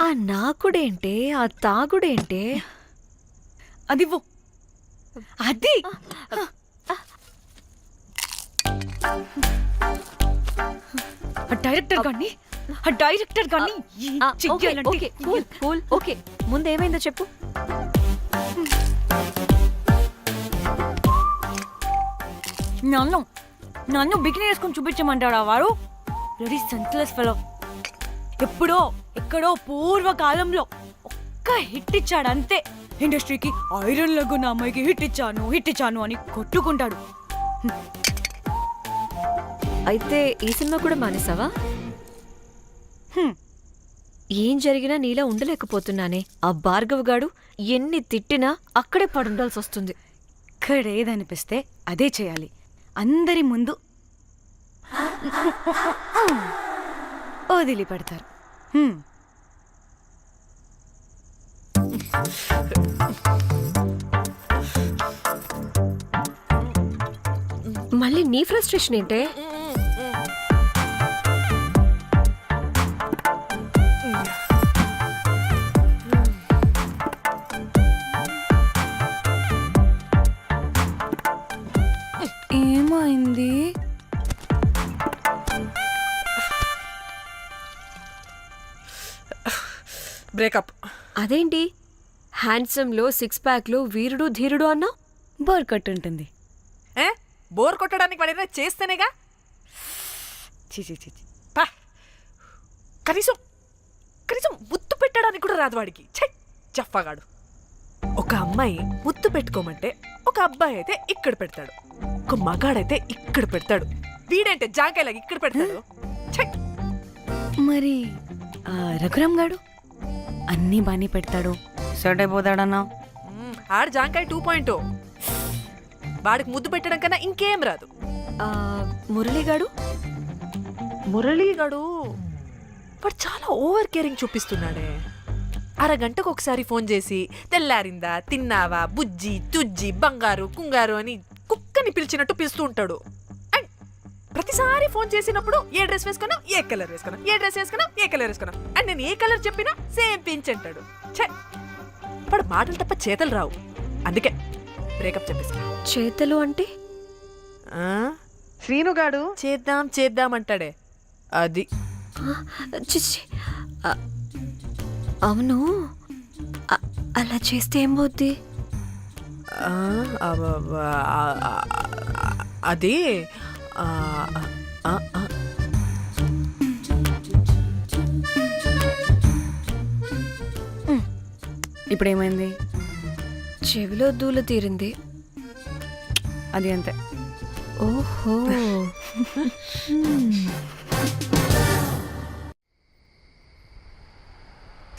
ఆ నాకుడేంటే, ఆ తాగుడేంటే? అది అది డైరెక్టర్ గాని ఓకే ముందేమైందో చెప్పు. నన్ను బికినీ వేసుకొని చూపించమంటాడా వాడు? Ready senseless fellow. ఎప్పుడో ఎక్కడో పూర్వకాలంలో ఒక్క హిట్ ఇచ్చాడు అంతే. ఇండస్ట్రీకి ఐరన్ లెగ్ ఉన్న అమ్మాయికి హిట్ ఇచ్చాను అని కొట్టుకుంటాడు. అయితే ఈ సినిమా కూడా మానేసావా? ఏం జరిగినా నీలా ఉండలేకపోతున్నానే. ఆ భార్గవ్ గాడు ఎన్ని తిట్టినా అక్కడే పడుండాల్సి వస్తుంది. ఇక్కడేదనిపిస్తే అదే చేయాలి. అందరి ముందు వదిలిపెడతారు. మళ్ళీ నీ ఫ్రస్ట్రేషన్ ఏంటే? ఏమైంది? బ్రేకప్. అదేంటి హ్యాండ్సమ్ లో 6 ప్యాక్ లో వీరుడు ధీరుడు అన్నా? బోర్ కొట్టుంటుంది. బోర్ కొట్టడానికి వాడైనా చేస్తేనేగా. పా. కనీసం ముద్దు పెట్టడానికి కూడా రాదు వాడికి. చెప్పగాడు. ఒక అమ్మాయి ముద్దు పెట్టుకోమంటే ఒక అబ్బాయి అయితే ఇక్కడ పెడతాడు, ఒక మగాడైతే ఇక్కడ పెడతాడు. వీడంటే జాంకాయలాగా ఇక్కడ పెడతాడు. మరి రఘురామ్ గాడు అన్నీ బానే పెడతాడు, సెట్ అయిపోతాడన్నా. ఆడు జాంకాయ 2.0. వాడికి ముద్దు పెట్టడం కన్నా ఇంకేం రాదు. మురళీగాడు వాడు చాలా ఓవర్ కేరింగ్ చూపిస్తున్నాడే. అరగంటకు ఒకసారి ఫోన్ చేసి తెల్లారిందా, తిన్నావా, బుజ్జి, తుజ్జి, బంగారు, కుంగారు అని కుక్కని పిలిచినట్టు పిలుస్తూ ఉంటాడు. అండ్ ప్రతిసారి ఫోన్ చేసినప్పుడు ఏ డ్రెస్ వేసుకున్నా, ఏ కలర్ వేసుకున్నా, ఏ డ్రెస్ వేసుకున్నా, ఏ కలర్ వేసుకున్నా అండ్ నేను ఏ కలర్ చెప్పినా సేమ్ పించ్ అంటాడు. వాడు మాటలు తప్ప చేతలు రావు. అందుకే బ్రేకప్ చెప్పేసి. చేతలు అంటే శ్రీనుగాడు చేద్దాం అంటాడే అది. అవును, అలా చేస్తే ఏం పోద్ది? అది ఇప్పుడేమైంది? చెవిలో దూల తీరింది. అది అంతే. ఓహో.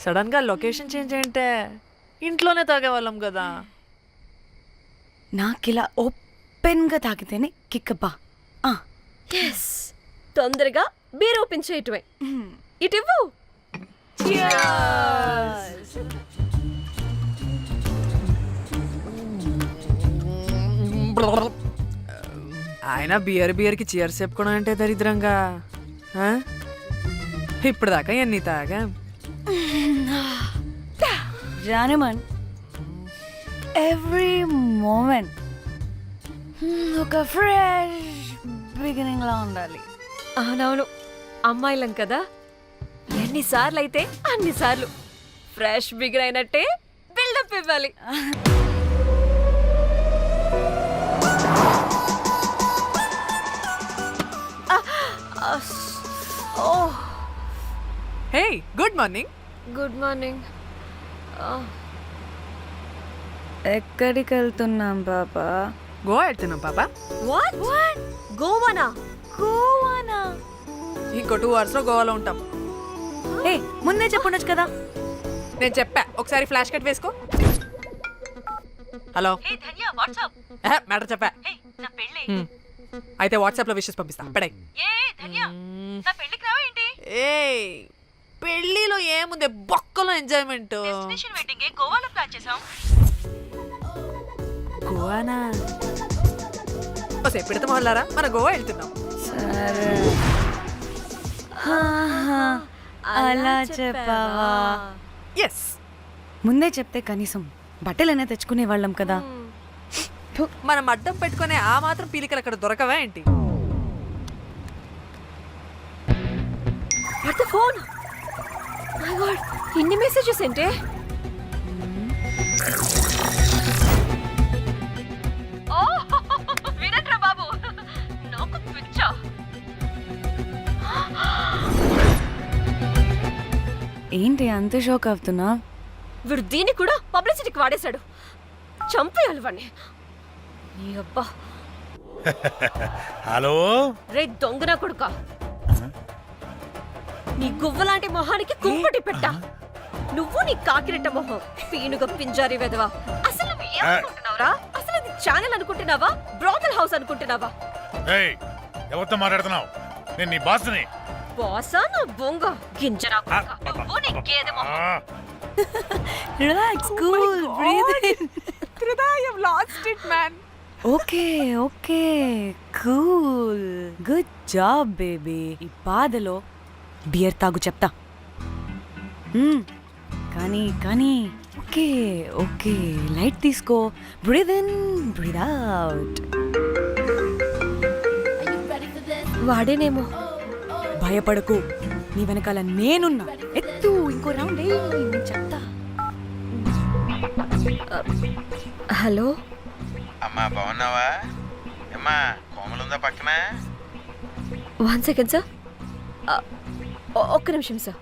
సడన్ గా లొకేషన్ చేంజ్ అంటే ఇంట్లోనే తాగేవాళ్ళం కదా. నాకిలా ఓపెన్ గా తాగితేనే కిక్కబ్బా. తొందరగా బీర్ ఓపెన్ చేయటమే. ఇటివ్వు. ఆయన బియర్కి చీర్స్ చెప్పుకోవడం అంటే దరిద్రంగా. ఇప్పుడు దాకా ఎన్ని తాగా జానమన్. ఎవ్రీ మూమెంట్ ఒక ఫ్రెష్ బిగినింగ్ లా ఉండాలి. అవునవును, అమ్మాయిలం కదా, ఎన్నిసార్లు అయితే అన్నిసార్లు ఫ్రెష్ బిగిన్ అయినట్టే బిల్డప్ ఇవ్వాలి. హే, గుడ్ మార్నింగ్. Good morning. ఎక్కడికి వెళ్తున్నాం పాపా? గోవా వెళ్తున్నాం పాపా. వాట్? గోవానా? ఇంకో 2 hours లో గోవాలో ఉంటాం. ముందే చెప్పుండొచ్చు కదా. నేను చెప్పా, ఒకసారి ఫ్లాష్ కట్ వేసుకో. హలో, మ్యాటర్ చెప్పా. అయితే వాట్సాప్ లో విషెస్ పంపిస్తా. పడే. పెళ్లిలో ఏముంది, బొక్కలో ఎంజాయ్మెంట్. గోవానా? పెడతాం వాళ్ళారా, మన గోవా వెళ్తున్నాం. సరే. అలా చెప్పావా ఎస్. ముందే చెప్తే కనీసం బట్టలైనా తెచ్చుకునే వాళ్ళం కదా. మనం అడ్డం పెట్టుకునే ఆ మాత్రం పీలికలు అక్కడ దొరకవా ఏంటి? What the phone? My God, ఇన్ని మెసేజెస్ ఏంటే? ఓ వినట్రా బాబు, నాకు పిచ్చా. ఏంటి అంత షోక్ అవుతున్నా? వీడు దీన్ని కూడా పబ్లిసిటీకి వాడేశాడు. చంపేయాలి వాడిని. నీ అబ్బా. హలో రే దొంగన కొడుక, నీ గువ్వలాంటి మొహానికి కుంపటి పెట్ట. నువ్వు నీ కాకిరెట్ట మొహం, పీనుగ పింజారి వెదవా. అసలు నువ్వు ఏమనుకుంటున్నావురా? అసలు ఇది ఛానల్ అనుకుంటున్నావా, బ్రోకల్ హౌస్ అనుకుంటున్నావా? ఏయ్, ఎవరితో మాట్లాడుతున్నావు? నేను నీ బాస్ని. బాసా నా బొంగ గింజరా కొడుక. నువ్వు నీ గేదె మొహం. Relax, cool, breathe in. Trida, you've lost it, man. Okay okay, cool, good job baby. ఈ బాధలో బియర్ తాగు చెప్తా. కానీ కానీ ఓకే ఓకే, లైట్ తీసుకో. Breathe in, breathe out. వాడేనేమో. భయపడకు, నీ వెనకాల నేనున్నా. ఎత్తు, ఇంకో రౌండ్ నేను చెప్తా. హలో అమ్మా బాగున్నావా? అమ్మా కోమలుందా పక్కన? 1 సెకండ్ సార్. ఒక్క నిమిషం సార్.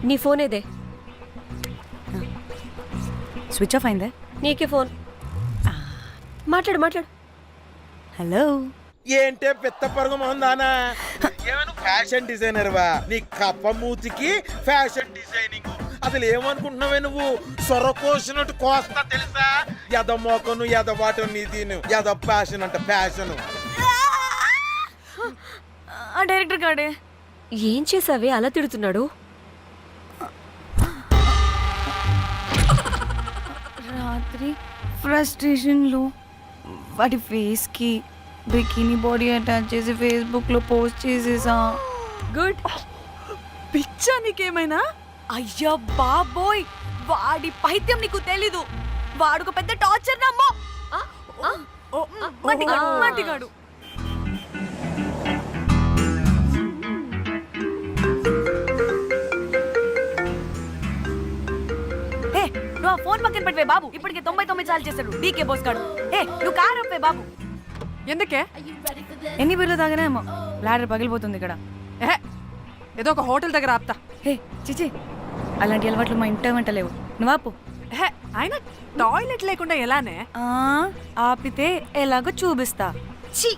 నీ ఫోన్ ఏదే? స్విచ్ ఆఫ్ అయిందే. నీకే ఫోన్. మాట్లాడు మాట్లాడు. హలో. ఏంటే పెద్ద పరుగు మొహందానా? ఏమైనా ఫ్యాషన్ డిజైనర్ వా? నీ కప్ప మూతికి ఫ్యాషన్ డిజైనింగ్. అసలు ఏమనుకుంటున్నావే నువ్వు? సొర కోసినట్టు కోస్తా తెలుసా? ఎద మోకను ఎద వాటను నీ తీను ఎద ఫ్యాషన్ అంట ఫ్యాషన్. ఆ డైరెక్టర్ గాడే ఏం చేసావే అలా తిడుతున్నాడు? రాత్రి ఫ్రస్ట్రేషన్లో వాడి ఫేస్కి బికినీ బాడీ అటాచ్ చేసి ఫేస్బుక్లో పోస్ట్ చేసేసా. గుడ్. పిచ్చా నీకేమైనా? అయ్యా బాబోయ్, వాడి పైత్యం నీకు తెలీదు. వాడుక పెద్ద టార్చర్ నమ్మో. మట్టిగాడు మట్టిగాడు. నువ్వు ఆ ఫోన్ పక్కన పెట్టవే బాబు. ఇప్పటికే 99 సార్లు చేశాడు డీకే బోస్ గాడు. నువ్వు కారు అప్పే బాబు. ఎందుకే? ఎన్ని బిర్లు తాగినామో లాడర్ పగిలిపోతుంది ఇక్కడ. ఏదో ఒక హోటల్ దగ్గర ఆపుతా. చిచి, అలాంటి అలవాట్లు మా ఇంట వెంట లేవు. నువ్వు ఆపు. అయినా టాయిలెట్ లేకుండా ఎలానే? ఆపితే ఎలాగో చూపిస్తా. ఛీ,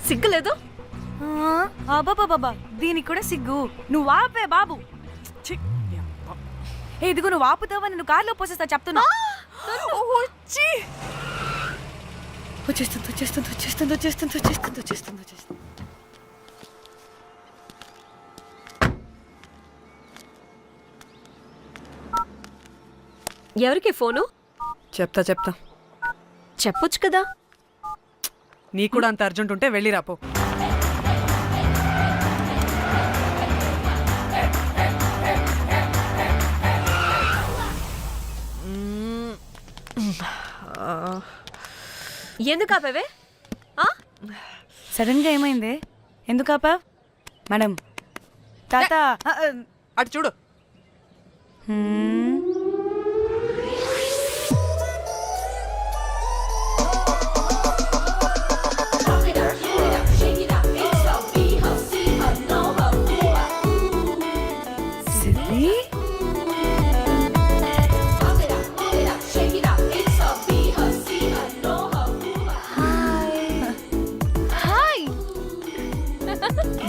సిగ్గులేదు? బాబా, దీనికి కూడా సిగ్గు. నువ్వు ఆపే బాబు. ఇదిగో నువ్వు ఆపుతావని నువ్వు కార్లో పోసేస్తా చెప్తున్నా. వచ్చేస్తుంది. ఎవరికి ఫోను? చెప్తా చెప్పొచ్చు కదా. నీ కూడా అంత అర్జెంట్ ఉంటే వెళ్ళి రాపో. ఎందుకు ఆపేవే? సడన్ గా ఏమైంది? ఎందుకు ఆపా? మేడం తాత అటు చూడు.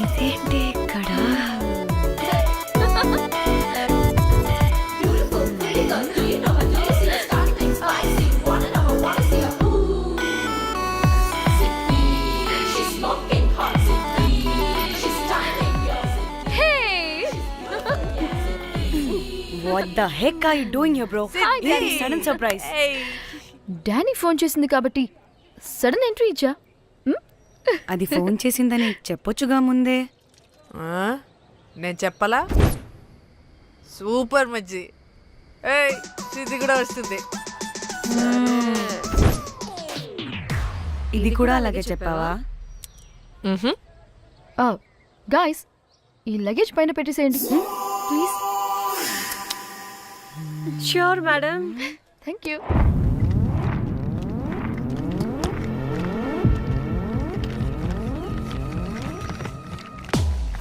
ఇదేంటి ఇక్కడ? What the heck are you doing here, bro? Hey, sudden surprise. Danny phone చేసింది కాబట్టి సడన్ ఎంట్రీ ఇచ్చా. అది ఫోన్ చేసిందని చెప్పొచ్చుగా ముందే. నేను చెప్పలా సూపర్ మజ్జి. ఏయ్ ఇది కూడా వస్తుంది. ఇది కూడా అలాగే చెప్పావా? గాయస్ ఈ లగేజ్ పైన పెట్టేసేయండి please. Sure madam. Thank you.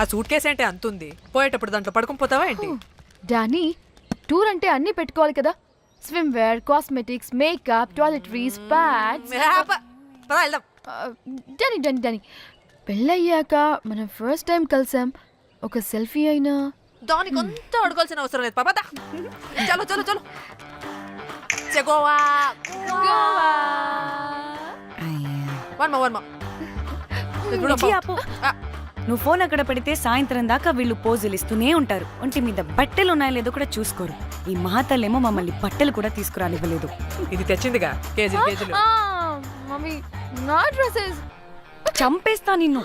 ఆ సూట్ కేసు అంటే అంతుంది, పోయేటప్పుడు దాంట్లో పడుకుని పోతావా ఏంటి? డానీ టూర్ అంటే అన్నీ పెట్టుకోవాలి కదా. Swimwear, cosmetics, makeup, toiletries, pads. పద వెళ్దాం. డానీ డానీ డానీ పెళ్ళయ్యాక మనం ఫస్ట్ టైం కలిసాం. ఒక సెల్ఫీ అయినా. దానికి అంతా అడగాల్సిన అవసరం లేదు పాపా. చలో చలో చలో. గోవా వర్మ విజి, ఆపు. నువ్వు ఫోన్ అక్కడ పెడితే సాయంత్రం దాకా వీళ్ళు పోజులు ఇస్తూనే ఉంటారు. ఒంటి మీద బట్టలు ఉన్నాయో లేదో కూడా చూసుకోరు. ఈ మహాతల్లేమో మమ్మల్ని బట్టలు కూడా తీసుకురానివ్వలేదు. ఇది తెచ్చిందిగా కేజీలు కేజీలు. మమ్మీ నా డ్రెస్సెస్. చంపేస్తా నిన్ను.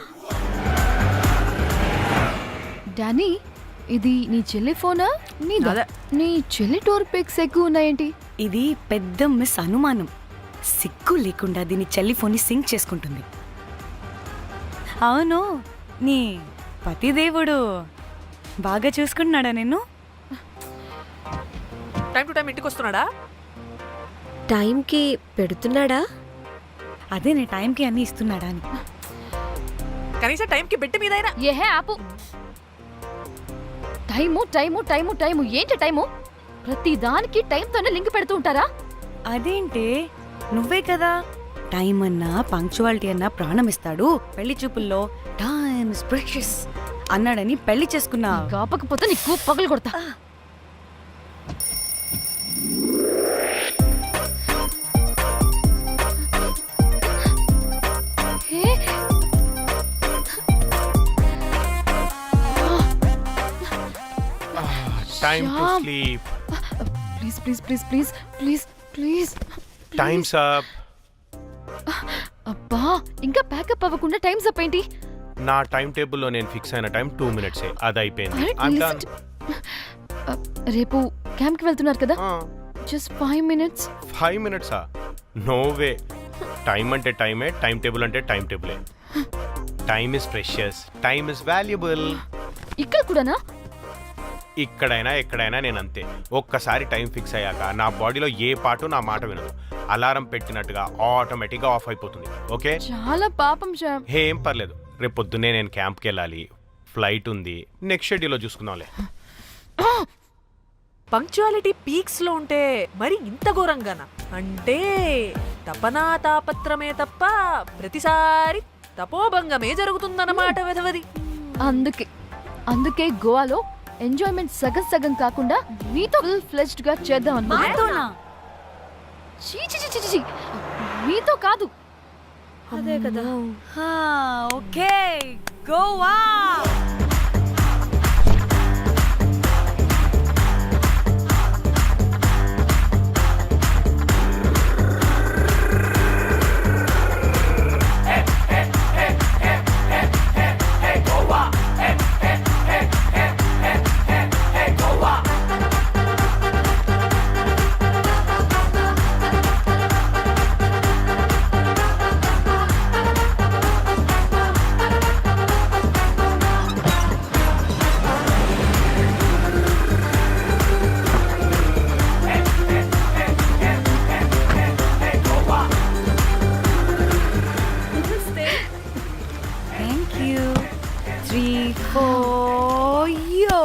డానీ ఇది నీ చెల్లి ఫోనా నీదా? అదే. నీ చెల్లి టూర్ పిక్స్ ఎక్కువ ఉన్నాయేంటి? ఇది పెద్ద మిస్ అనుమానం. సిగ్గు లేకుండా దీని చెల్లి ఫోన్ని సింక్ చేసుకుంటుంది. అవును, నీ పతిదేవుడు బాగా చూసుకుంటున్నాడా నిన్ను? టైం టు టైం ఇంటికి వస్తున్నాడా? టైంకి పెడుతున్నాడా? అదే నీ టైంకి అన్ని ఇస్తున్నాడా అని. కనీసం టైంకి బెట్టి మీదైనా. ఏహే ఆపు. టైము టైము టైము టైము ఏంటి టైము? ప్రతి దానికి టైంతోనే లింక్ పెడుతూ ఉంటారా? అదేంటే నువ్వే కదా టైం అన్నా పంక్చువాలిటీ అన్నా ప్రాణం ఇస్తాడు, పెళ్లి చూపుల్లో టైమ్ ఇస్ ప్రెషియస్ అన్నాడని పెళ్లి చేసుకున్నా. కాపకపోతే నీకు పగలు కొడతా. Time to sleep. Please please please please please please. Time's up. అబ్బా ఇంకా ప్యాకప్ అవ్వకుండా టైమ్స్ అప్ ఏంటి? నా టైం టేబుల్లో నేను ఫిక్స్ అయిన టైం 2 minutes. అది అయిపోయింది. Alright, I'm listen done. రేపు క్యాంప్ కి వెళ్తున్నారు కదా? Just 5 minutes. 5 minutes? No way. Time అంటే టైమే, టైం టేబుల్ అంటే టైం టేబులే. Time is precious, time is valuable. ఇక్కడ కూడానా? ఇక్కడైనా ఎక్కడైనా నేను అంతే. ఒక్కసారి టైం ఫిక్స్ అయ్యాక నా బాడీలో ఏ పాటు నా మాట వినదు. అలారం పెట్టినట్టుగా ఆటోమేటిక్గా ఆఫ్ అయిపోతుంది. ఓకే, చాలా పాపం శ్యామ్. ఏం పర్లేదు. రేపు పొద్దున్నే నేను క్యాంప్కి వెళ్ళాలి, ఫ్లైట్ ఉంది. నెక్స్ట్ షెడ్యూల్లో చూసుకుందాంలే. పంక్చువాలిటీ పీక్స్ లో ఉంటే మరి ఇంత ఘోరంగానా? అంటే తపనా తాపత్రమే తప్ప ప్రతిసారి తపోభంగమే జరుగుతుందన్నమాట వెధవది. అందుకే గోవాలో ఎంజాయ్మెంట్ సగం సగం కాకుండా మీతో ఫుల్ ఫ్లెజ్డ్ గా చేద్దాం అనుకున్నా. మాతోనా? చీ చీ చీ చీ చీ. మీతో కాదు. అదే కదా. Okay, Goa. Thank you. 3, 4, yo.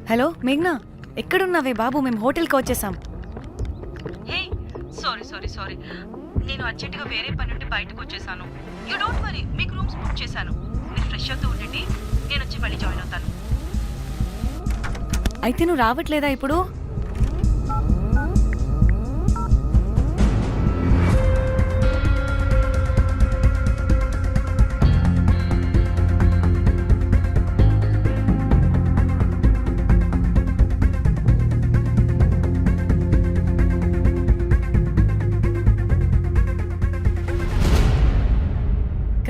Hello మేఘ్నా, ఎక్కడున్నావే బాబు? మేము హోటల్కి వచ్చేసాం. సారీ నేను అర్జెంటుగా వేరే పని నుండి బయటకు వచ్చేసాను. యూ డోంట్ వరీ, మీకు రూమ్స్ బుక్ చేశాను. మీరు ఫ్రెష్ అవుతూ ఉండండి, నేను వచ్చి మళ్ళీ జాయిన్ అవుతాను. అయితే నువ్వు రావట్లేదా ఇప్పుడు?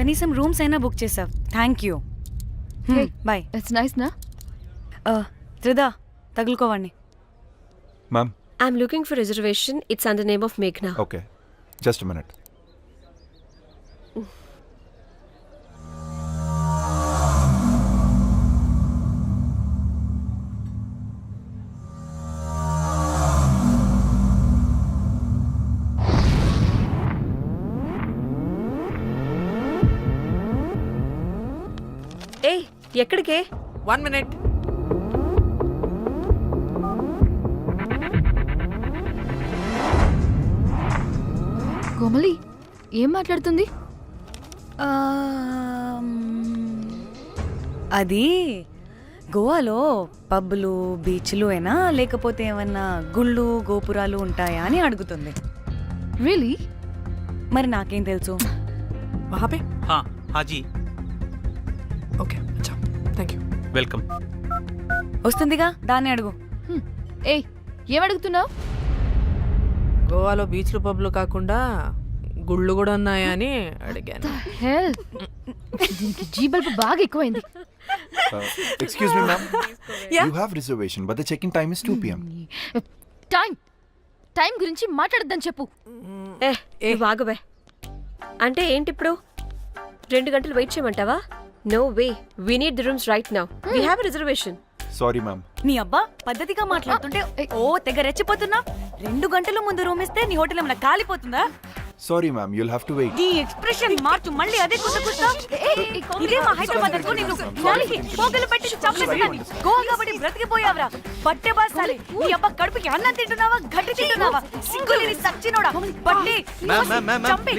కనీసం రూమ్స్ అయినా బుక్ చేసావు, thank you. Hey. Bye. It's nice నా త్రిదా తగులుకోవండి. Ma'am I'm looking for reservation. It's under name of మేఘ్నా. Okay, just minute. ఏయ్ ఎక్కడికే? 1 minute. కోమలి ఏం మాట్లాడుతుంది? అది గోవాలో పబ్బులు బీచ్లు అయినా లేకపోతే ఏమన్నా గుళ్ళు గోపురాలు ఉంటాయా అని అడుగుతుంది. రియలీ? మరి నాకేం తెలుసు? वहाँ पे? हाँ हाँ जी ओके, अच्छा, थैंक यू. वेलकम. వస్తుందిగా, దాన్ని అడుగు. ఏయ్ ఏం అడుగుతున్నావు? గోవాలో బీచ్లు పబ్లు కాకుండా గుళ్ళు కూడా ఉన్నాయా అని అడిగాను. హెల్ దీనికి జీబల్బ్ బాగా ఎక్కువైంది. Excuse me ma'am, you have reservation but the check in time is 2 PM. Time గురించి మాట్లాడద్దని చెప్పు. నువ్వు ఆగువే. అంటే ఏంటి ఇప్పుడు 2 గంటలు వెయిట్ చేయమంటావా? No way, we need the rooms right now. We have reservation. Sorry ma'am. నీ అబ్బా పద్ధతిగా మాట్లాడుతుంటే ఓ తెగ రెచ్చిపోతున్నా. 2 గంటల ముందు రూమ్ ఇస్తే నీ హోటల్ ఏమైనా కాలిపోతుందా? Sorry ma'am, you'll have to wait. నీ ఎక్స్ప్రెషన్ మార్చు, మళ్ళీ అదే కుసకుస్తా. ఇదే మా హైదరాబాద్ అనుకో, నిన్ను నాలికి పోగలు పెట్టి చంపేస్తాను. గోవా కాబట్టి బ్రతికిపోయావరా బట్టే బాసాలి. నీ అబ్బా కడుపుకి అన్నం తింటున్నావా, గడ్డి తింటున్నావా? సింగులేని సచ్చినోడా బట్టే చంపి.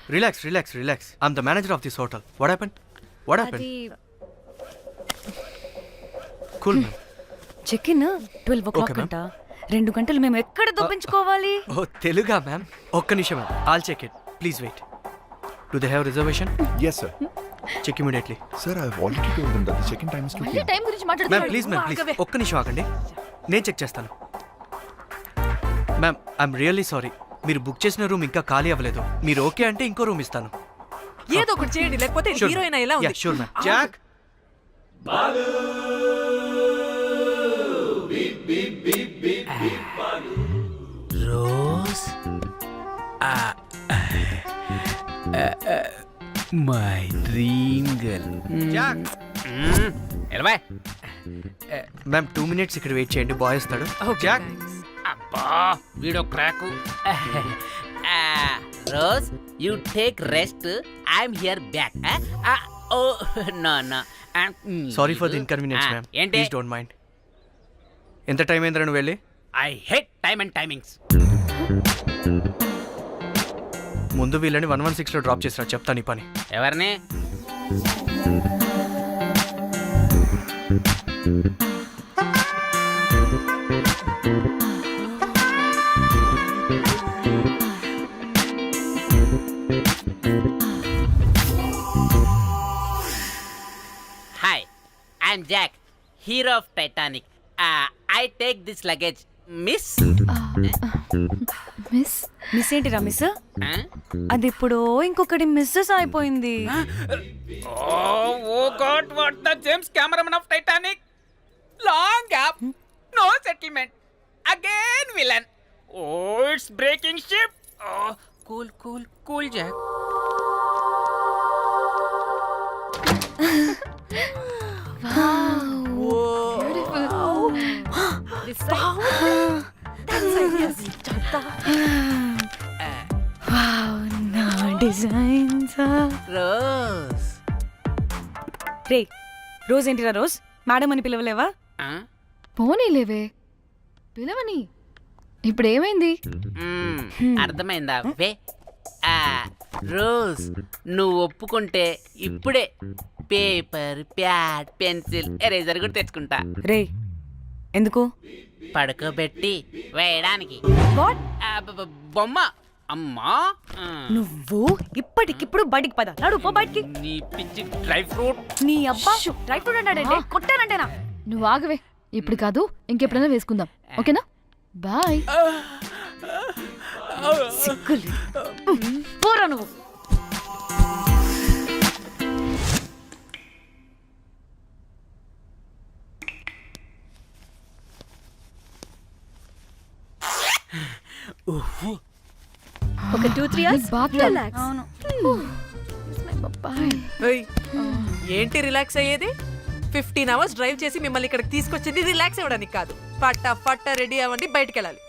Please relax. I'm the manager of this hotel. What happened? అది Cool ma'am. Check in 12 o'clock Okay, ma'am. అంట. 2 గంటలు మేము ఎక్కడ దొప్పించుకోవాలి? Oh తెలుగా ma'am? ఒక్క నిమిషం ma'am, I'll check it. Please wait. Do they have reservation? Yes sir. Check immediately. Sir, I have already told them that the check in time is 2 మళ్ళీ PM. Time గురించి ma'am మాట్లాడుతున్నాడు. Please ఒక్క నిమిషం ఆగండి, నేను check చేస్తాను. Ma'am I'm really sorry, మీరు book చేసిన రూమ్ ఇంకా ఖాళీ అవ్వలేదు. మీరు ఓకే అంటే ఇంకో రూమ్ ఇస్తాను. ఏదో ఒకటి చేయండి, లేకపోతే హీరోయిన్ ఎలా ఉంది? Sure ma'am. Jack Rose my dream girl. Jack ఎలవా మ్యామ్ 2 minutes ఇక్కడ వెయిట్ చేయండి, బాయ్ వస్తాడు. Okay, Jack thanks. అబ్బా వీడో crack. Rose you take rest, I'm here back. Oh no no sorry for the inconvenience ma'am, ఏంటి? Please don't mind. ఎంత time అయిందిరా నువ్వు వెళ్ళి? I hate time and timings. ముందు వీళ్ళని 116 లో డ్రాప్ చేసినా, చెప్తాను ఈ పని. ఎవరిని? Hi, I'm Jack, hero of Titanic. I take this luggage miss. Miss ఏంటిరా మిస్? అది ఇప్పుడు ఇంకొకటి మిస్సెస్ అయిపోయింది. Oh God, what the James cameraman of Titanic. Long gap, no settlement, again villain. Oh it's breaking ship. Cool cool cool Jack. నా designs. Rose రే Rose ఏంటిరా Rose? Madam అని పిలవలేవా? పోనీలేవే పిలవని. ఇప్పుడు ఏమైంది? అర్థమైందా? వే రోజ్, నువ్వు ఒప్పుకుంటే ఇప్పుడే పేపర్, ప్యాడ్, పెన్సిల్, ఎరేజర్ కూడా తెచ్చుకుంటా. రే ఎందుకు? పడుకోబెట్టి వేయడానికి. బొమ్మ. అమ్మా నువ్వు ఇప్పటికిప్పుడు బయటికి పద. నడు పో బయటికి. నీ పిచ్చి డ్రై ఫ్రూట్. నీ అబ్బా డ్రై ఫ్రూట్ అన్నాడంటే కొట్టానంటేనా? నువ్వు ఆగవే, ఇప్పుడు కాదు ఇంకెప్పుడైనా వేసుకుందాం, ఓకేనా? బాయ్. సిగ్గులు పోరా నువ్వు. ఒక 2-3 అవర్స్ bath రిలాక్స్. అవును మై బాబాయ్ ఏయ్, ఏంటి రిలాక్స్ అయ్యేది? 15 అవర్స్ డ్రైవ్ చేసి మిమ్మల్ని ఇక్కడికి తీసుకొచ్చింది రిలాక్స్ అవ్వడానికి కాదు. పట్ట రెడీ అవ్వండి, బయటికి వెళ్ళాలి.